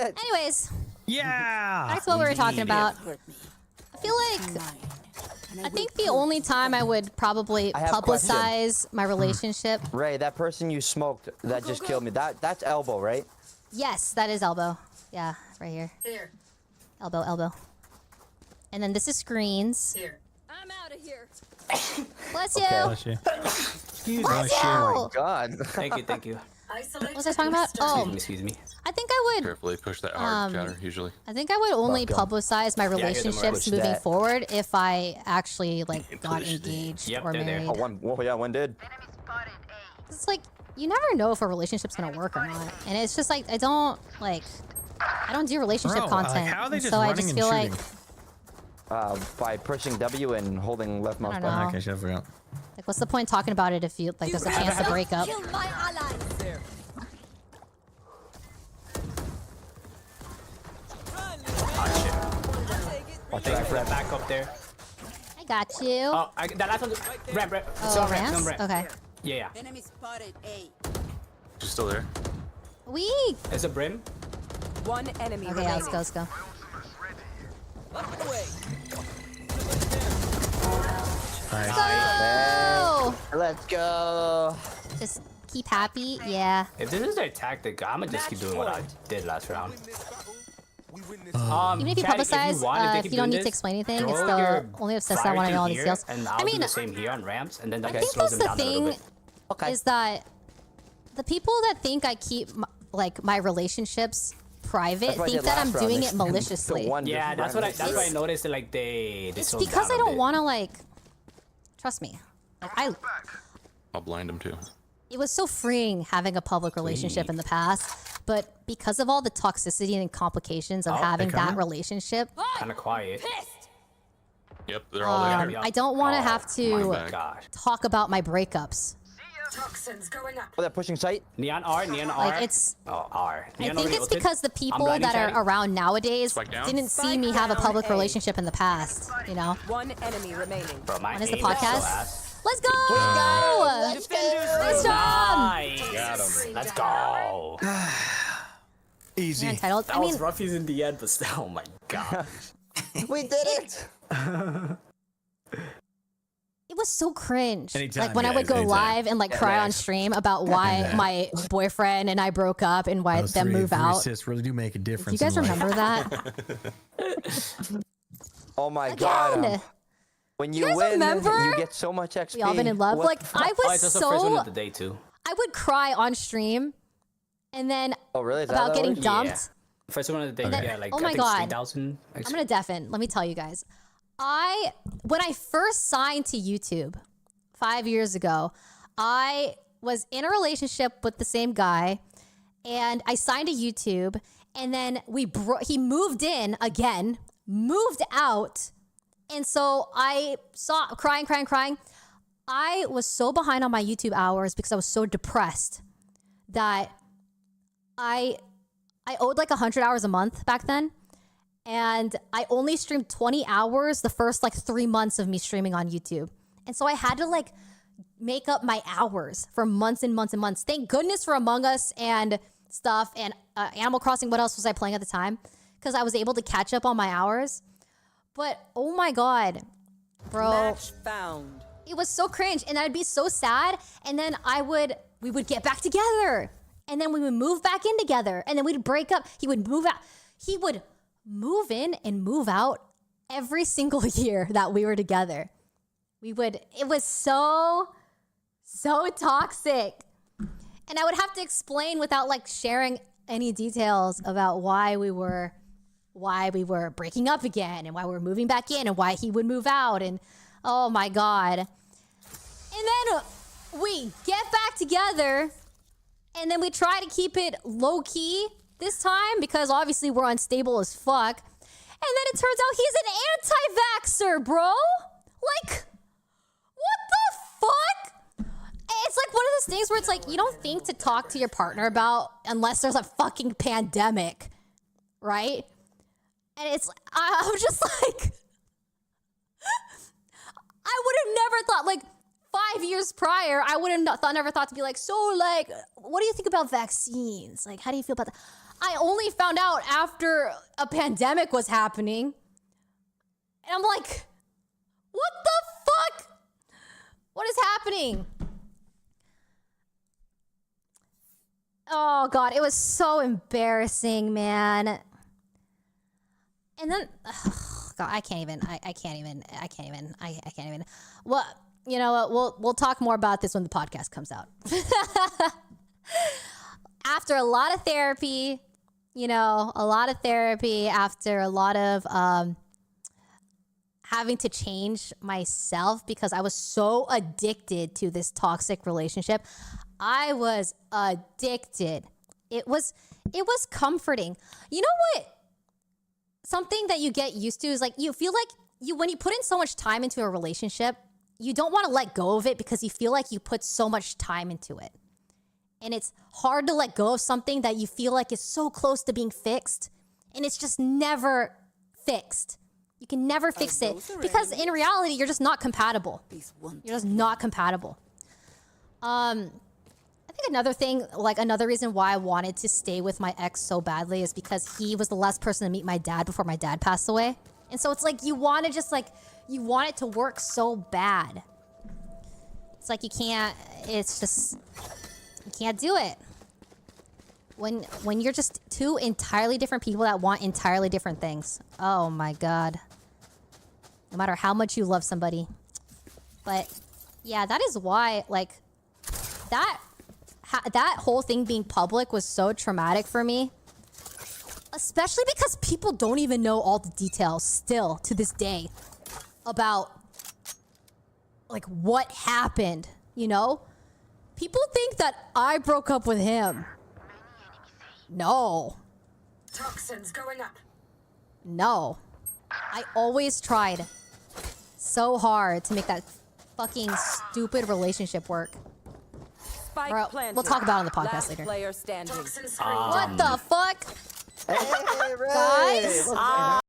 Anyways. Yeah. Back to what we were talking about. I feel like I think the only time I would probably publicize my relationship. Ray, that person you smoked that just killed me. That's elbow, right? Yes, that is elbow. Yeah, right here. Here. Elbow, elbow. And then this is screens. Here. I'm out of here. Bless you. Okay. Bless you. Bless you. Oh my God. Thank you, thank you. What was I talking about? Oh, Excuse me. I think I would. Carefully push that hard chatter, usually. I think I would only publicize my relationships moving forward if I actually like got engaged or married. Oh, one did. It's like you never know if a relationship's gonna work or not, and it's just like I don't do relationship content, how are they just so I running just and feel like by pushing W and holding left mouse I button. don't know. Okay, I forgot. like what's the point talking about it if you like there's a chance to break up? Kill my allies. There. Watch out for that back up there. I got you. Oh, that last one. Ramp. Oh, ramps? Okay. Yeah. Enemy spotted A. She's still there. Weak. There's a brim. One enemy. Okay, yeah, let's go, let's go. Nice. Go! Let's go. Just keep happy. Yeah. If this is their tactic, I'ma just keep doing what I did last round. Even if you Chat, publicize, if keep you don't doing need to this, explain anything, throw it's your the only obsessed I want to know all these here, skills. And I'll I mean, do the same here on ramps, and then that I guy think slows that's them the down a little thing bit. is that the people that think I keep my relationships private think that I'm doing it maliciously. Yeah, that's what I noticed. That, like they It's slow because down I a don't bit. want to like. Trust me, like I'll blind him too. it was so freeing having a public relationship in the past, but because of all the toxicity and complications of having that relationship, Kind of quiet. Yep, they're all there. I don't want to have to Gosh. talk about my breakups. Toxins going up. Oh, that pushing sight? Neon R, Neon R. Like it's. Oh, R. I Neon think already it's ulted. because the people blinding that chatting. are around nowadays Spike down. didn't see me have a public relationship in the past. You know. One enemy remaining. Bro, my When is the aim so podcast? ass. Let's go! Nice job! Nice. Got him. Let's go. Easy. You're entitled. That I mean, was roughies in the end, but still, oh my god. We did it. it was so cringe. Anytime, like when I would guys, go anytime. live and like cry on nice. stream about why my boyfriend and I broke up and why Those them three move out. assists really do make a Do difference. you guys in life. remember that? Oh my God. Again, When You you guys win, remember? you get so much XP. we all been in love. What Like the- I Oh, was it's also first one so. of the day too. I would cry on stream, and then Oh, really? Is that about how that getting works? dumped. Yeah. First one of the day, then- yeah, like oh I my think God. 3,000. I'm gonna deafen. Let me tell you guys. When I first signed to YouTube 5 years ago, I was in a relationship with the same guy, and I signed to YouTube, and then he moved in again, moved out, and so I saw crying. I was so behind on my YouTube hours because I was so depressed that I owed like 100 hours a month back then. And I only streamed 20 hours the first like 3 months of me streaming on YouTube. And so I had to like make up my hours for months and months and months. Thank goodness for Among Us and stuff and Animal Crossing. What else was I playing at the time? Because I was able to catch up on my hours. But oh my God, bro. Match found. It was so cringe, and I'd be so sad, and then we would get back together, and then we would move back in together, and then we'd break up. He would move out. He would move in and move out every single year that we were together. It was so toxic. And I would have to explain without like sharing any details about why we were breaking up again and why we were moving back in and why he would move out, and oh my God. And then we get back together, and then we try to keep it low key this time because obviously we're unstable as fuck. And then it turns out he's an anti-vaxxer, bro. Like, what the fuck? It's like one of those things where it's like you don't think to talk to your partner about unless there's a fucking pandemic, right? And I'm just like, I would have never thought, like 5 years prior, I would have never thought to be like, so like, what do you think about vaccines? Like, how do you feel about that? I only found out after a pandemic was happening. And I'm like, what the fuck? What is happening? Oh God, it was so embarrassing, man. And then, God, I can't even. Well, you know what? We'll talk more about this when the podcast comes out. After a lot of therapy, after a lot of having to change myself because I was so addicted to this toxic relationship. I was addicted. It was comforting. You know what? Something that you get used to is like you feel like when you put in so much time into a relationship, you don't want to let go of it because you feel like you put so much time into it. And it's hard to let go of something that you feel like is so close to being fixed, and it's just never fixed. You can never fix it because in reality, you're just not compatible. You're just not compatible. I think another reason why I wanted to stay with my ex so badly is because he was the last person to meet my dad before my dad passed away. And so it's like you want it to work so bad. It's like you can't do it. When you're just two entirely different people that want entirely different things. Oh my God. No matter how much you love somebody. But yeah, that is why that whole thing being public was so traumatic for me. Especially because people don't even know all the details still to this day about what happened, you know? People think that I broke up with him. No. Toxins going up. No. I always tried so hard to make that fucking stupid relationship work. Spike Bro, planted. we'll talk about it on the podcast Last later. Player standing. What the fuck? Hey, Ray! Guys?